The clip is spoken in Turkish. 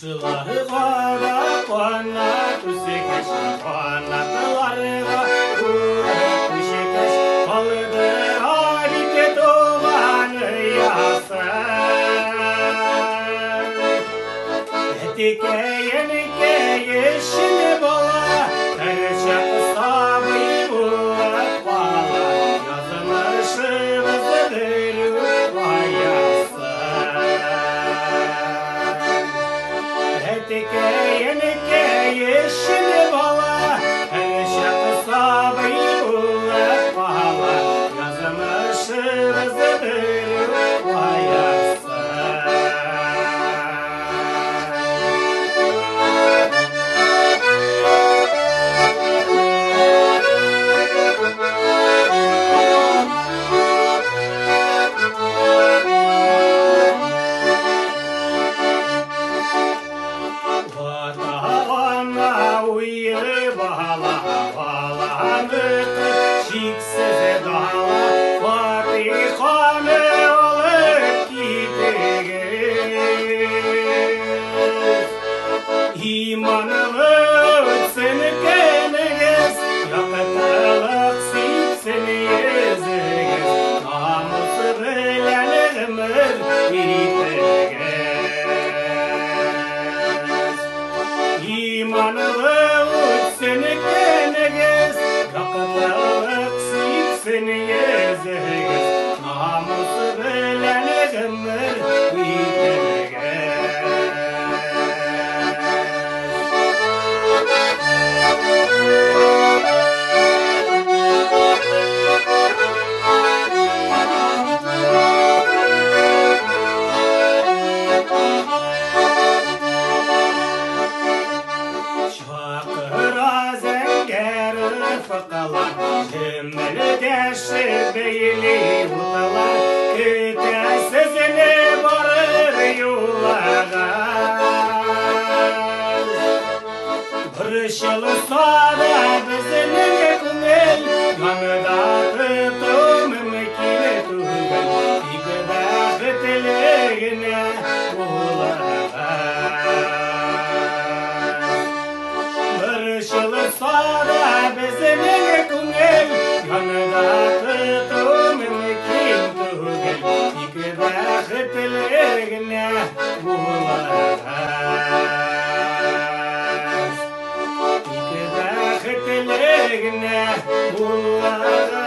Шылары қара қуана күсекеш, қуанатыларға көшекеш, қалды арите туған ұясы. Әтеке еніке ешіне бола, тәрші қысабы ұлық бала, yazılışı vızıdırı vayası. Әтеке еніке ешіне бола, тәрші қысабы ұлық бала, yazılışı vızıdırı vayası. Uyarı bağla, bağlanıp şiksiz dağla, Fatiha'nı alıp gidiniz. İmanlı ötsün kendiniz, yakıtılık sipsin yüzünüz, namusu bilen ömür bitiniz. İmanlı seni kendiniz, yakıtlık sipsin yüzünüz, namusu bilen ömür bitiniz. Cemil deşi beyli utalar, kütesizini varır yularlar. Bir şılsa da bizinin ekmel, yanıda tutum mümkün tuğul, İgde bitiliğine uğlarlar. Bir şılsa da bizinin yanıda tutum mümkün tuğul, İgde bitiliğine uğlarlar. İgde bitiliğine uğlarlar.